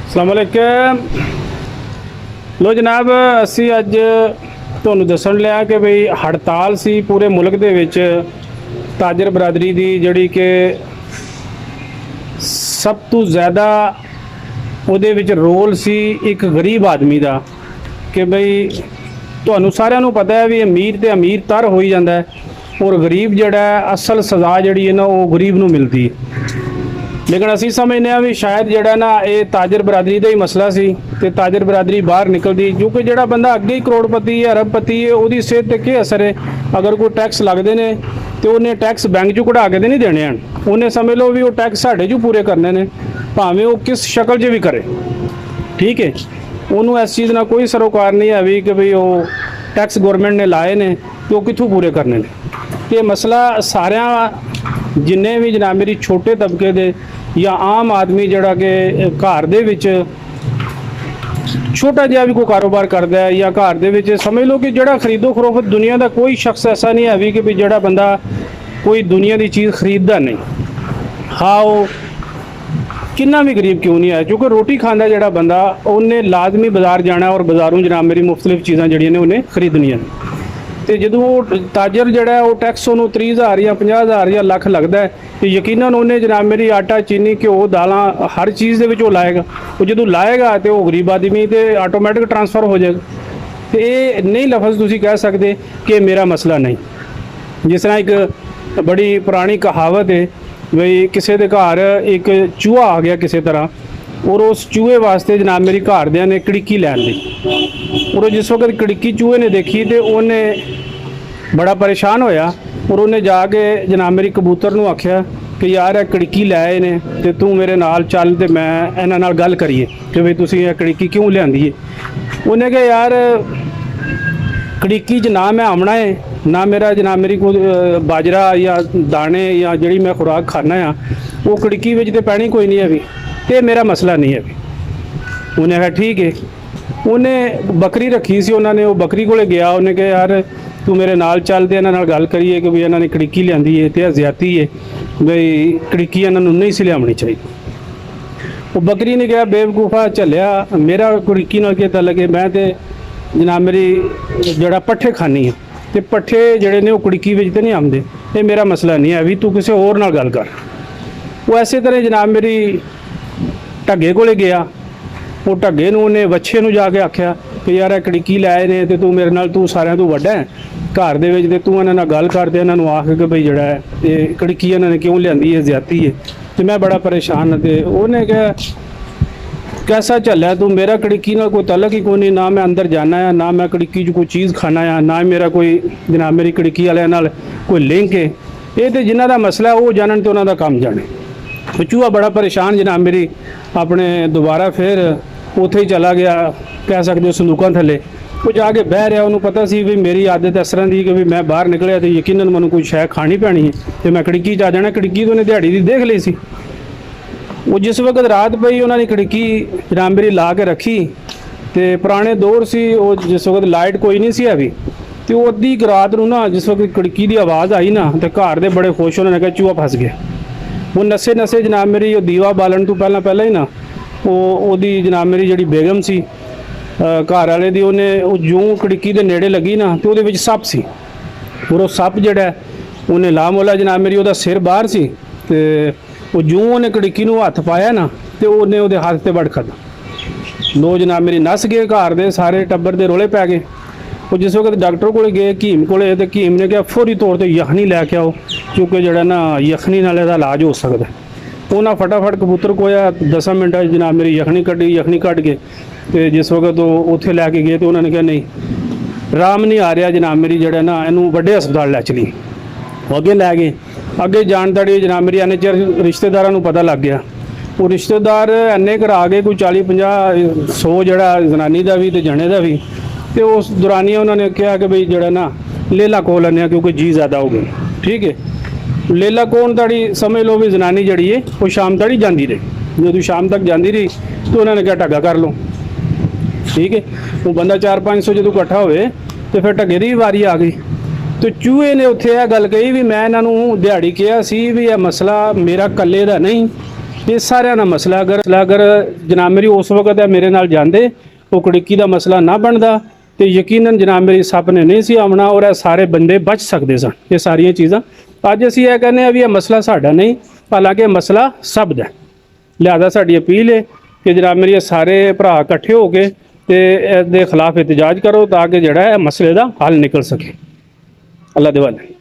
अस्सलाम वालेकुम। लो जनाब, असी अज तुहानूं दस्सण लिया कि बई हड़ताल सी पूरे मुल्क दे विच ताजर बरादरी दी जिहड़ी कि सब तो ज़्यादा उहदे विच रोल सी एक गरीब आदमी दा कि बई तुहानूं सारिआं नूं पता है भी अमीर ते अमीर तर होई जांदा है और गरीब जिहड़ा है असल सज़ा जिहड़ी है ना वो गरीब नूं मिलदी है। लेकिन असी समझने भी शायद जिहड़ा ना ये ताजर बरादरी का ही मसला सी ते ताजर बरादरी बाहर निकलती, क्योंकि जिहड़ा बंदा अगे ही करोड़पति है अरबपति है उसकी सेहत ते क्या असर है। अगर कोई टैक्स लगते हैं तो उन्हें टैक्स बैंक चों कढ़ा के तो नहीं देने हैं, उन्हें समझ लो भी वो टैक्स साढ़े चों पूरे करने ने, भावें वो किस शक्ल च भी करे। ठीक है, उन्होंने इस चीज़ ना कोई सरोकार नहीं है भी कि भाई वो टैक्स गौरमेंट ने लाए ने तो कितों पूरे करने ने। ये मसला सारिया जिन्ने भी जनाब मेरी छोटे तबके दे या आम आदमी जिहड़ा कि घर दे विच छोटा जिहा भी कोई कारोबार करता है या घर दे विच समझ लो कि जिहड़ा खरीदो फरोख्त दुनिया का कोई शख्स ऐसा नहीं है भी कि जिहड़ा बंदा कोई दुनिया की चीज़ खरीददा नहीं। हाँ, वो कितना भी गरीब क्यों नहीं है, क्योंकि रोटी खांदा जिहड़ा बंदा उन्हें लाजमी बाज़ार जाना और बाज़ारों जनाब मेरी मुख्तलिफ चीज़ां जिहड़ियां ने उन्हें खरीदनियां। तो जो ताजर जड़ा वो टैक्स उन्होंने 30,000 या 50,000 या लख लगता है तो यकीनन उन्हें जनाब मेरी आटा चीनी घ्यो दालां हर चीज़ के वो लाएगा। वो जो लाएगा तो वह गरीब आदमी तो आटोमैटिक ट्रांसफर हो जाएगा। तो ये नहीं लफज तुसीं कह सकते कि मेरा मसला नहीं। जिस तरह एक बड़ी पुरानी कहावत है बई किसी के घर एक चूहा आ गया किसी तरह और उस चूहे वास्ते जनाब मेरी घरदियां ने कड़िक्की लैन दी और जिस वक्त कड़िक्की चूहे ने देखी तो उन्हें बड़ा परेशान होया और उन्हें जाके जनाब मेरी कबूतर नूं आख्या कि यार कड़िक्की लै ने तो तू मेरे नाल चल तो मैं इन्हां नाल गल करिए कि बई तुसीं ये कड़िक्की क्यों लिआंदी है। उन्हें कहा यार कड़िक्की च ना मैं आमना है ना मेरा जनाब मेरी कोई बाजरा या दाने या जिहड़ी मैं खुराक खाना आ वो कड़िक्की विच ते पैनी कोई नहीं है भी, तो मेरा मसला नहीं है भी। उन्हें कहा ठीक है। उन्हें बकरी रखी सी, उन्होंने वो बकरी को गया, उन्हें कहा यार तू मेरे नाल चल ते इन्हां नाल गल करिए कि भी इन्होंने कड़िक्की लिआंदी है तो ज्यादती है बई कड़िक्की इन्होंने नहीं सी लियावनी चाहिए। वो बकरी ने कहा बेवकूफ़ा झलिया मेरा कड़िक्की नाल क्या तलक है, मैं तो जनाब मेरी जड़ा पट्ठे खानी है तो पट्ठे जड़े ने वो कड़िक्की विच ते नहीं आंदे, ये मेरा मसला नहीं है भी तू किसी होर नाल गल कर। वो इस तरह जनाब मेरी ढग्गे को गया, वो ढग्गे नूं उन्हें वच्छे नूं जाके आख्या कि यार कड़िक्की लाए ने तो तू मेरे नाल तू सारिਆਂ ਤੋਂ ਵੱਡਾ है घर दे विच ते तू इन्हां नाल गल कर ते इन्हां नूं आख कि बई जड़ा है ये कड़िक्की इन्हां ने क्यों लिआंदी है ज्यादती है तो मैं बड़ा परेशान हाँ। तो उन्हें कहा कैसा झल्ला तू मेरा कड़िक्की नाल कोई तलक ही कोई नहीं, ना मैं अंदर जाना है ना मैं कड़िक्की च कोई चीज़ खाना है ना मेरा कोई जनाब मेरी कड़िक्की वालियां नाल कोई लिंक है। ये तो जिन्हां दा मसला है वो जानन तो उन्हां दा काम जाने। चूहा बड़ा परेशान जनाब मेरी अपने दोबारा फिर उत्थे ही चला गया, कह सकते हो संदूकों थले वो जाके बह रहा। उन्होंने पता सी भी मेरी आदत इस तरह की कि भी मैं बाहर निकलिया तो यकीनन मैनूं कोई शै खानी पैनी है तो मैं कड़िक्की आ जाना। कड़िक्की तो उन्हें दिहाड़ी की देख ली सी। वो जिस वक्त रात पई उन्होंने कड़िक्की जनाब मेरी ला के रखी तो पुराने दौर से वो जिस वक्त लाइट कोई नहीं सी अभी तो अद्धी रात नूं ना जिस वक्त कड़िक्की की आवाज़ आई ना तो घर दे बड़े खुश, उन्होंने कहा चूहा फस गया। वो नसे नसे जनाब मेरी दीवा बालन तो पहला ही ना वो जनाब मेरी जी बेगम सी घर वाले दी उन्हें जूं कड़िक्की के नेड़े लगी ना तो वो सप सी और वो सप जड़ा उन्हें ला मोला जनाब मेरी वो सिर बाहर सी तो वो जूं उन्हें कड़िक्की नूं हथ पाया ना तो उन्हें वो हाथ से बड़ खा लो जनाब मेरी नस गए, घर दे सारे टब्बर के रोले पै गए। वो जिस वक्त डॉक्टर को गए हकीम को तो हकीम ने कहा फौरी तौर पर यखनी लैके आओ क्योंकि जड़ा ना यखनी नाल इहदा इलाज हो सकता है। उन्हें फटाफट कबूतर को 10 मिनट जनाब मेरी यखनी कड्ढी, यखनी कट के तो जिस वक्त वो उत्थे लैके गए तो उन्होंने कहा नहीं राम नहीं आ रहा जनाब मेरी जड़ा ना इनू बड़े हस्पताल लै चली। अगे लै गए, अगे जान तड़ी जनाब मेरी इन्ने चिर रिश्तेदारों को पता लग गया। वो रिश्तेदार इन्ने घर आ गए कोई 40-50-100 जड़ा जनानी का भी तो जने का भी। तो उस दौरानिया उन्होंने कहा कि बई जड़ा ना लेला को लैने क्योंकि जी ज़्यादा हो गई। ठीक है, लेला कौन तड़ी समझ लो भी जनानी जड़ी है वो शाम तड़ी जाती रही, जो शाम तक जाती रही तो उन्होंने कहा ढग्गा कर लो। ठीक है, वो बंदा 400-500 जो इकट्ठा होए तो फिर ढग्गे की वारी आ गई। तो चूहे ने उत्थे यह गल कही भी मैं इन्हों दिहाड़ी कहा सी भी यह मसला मेरा कल्ले का नहीं ਇਹ ਸਾਰਿਆਂ ਦਾ ਮਸਲਾ ਅਗਰ ਜਨਾਬ ਮੇਰੀ ਉਸ ਵਕਤ ਹੈ ਮੇਰੇ ਨਾਲ ਜਾਂਦੇ ਉਹ ਕੜਿੱਕੀ ਦਾ ਮਸਲਾ ਨਾ ਬਣਦਾ ਤੇ ਯਕੀਨਨ ਜਨਾਬ ਮੇਰੀ ਸੱਪ ਨੇ ਨਹੀਂ ਸੀ ਆਉਣਾ ਔਰ ਇਹ ਸਾਰੇ ਬੰਦੇ ਬਚ ਸਕਦੇ ਸਨ। ਇਹ ਸਾਰੀਆਂ ਚੀਜ਼ਾਂ ਅੱਜ ਅਸੀਂ ਇਹ ਕਹਿੰਦੇ ਆ ਵੀ ਇਹ ਮਸਲਾ ਸਾਡਾ ਨਹੀਂ, ਹਾਲਾਂਕਿ ਇਹ ਮਸਲਾ ਸਭ ਦਾ। ਲਿਹਾਜ਼ਾ ਸਾਡੀ ਅਪੀਲ ਹੈ ਕਿ ਜਨਾਬ ਮੇਰੀ ਸਾਰੇ ਭਰਾ ਇਕੱਠੇ ਹੋ ਕੇ ਤੇ ਇਸ ਦੇ ਖਿਲਾਫ ਇਤਜਾਜ ਕਰੋ ਤਾਂ ਕਿ ਜਿਹੜਾ ਇਹ ਮਸਲੇ ਦਾ ਹੱਲ ਨਿਕਲ ਸਕੇ। ਅੱਲਾ ਦੇ ਵਾਲੇ।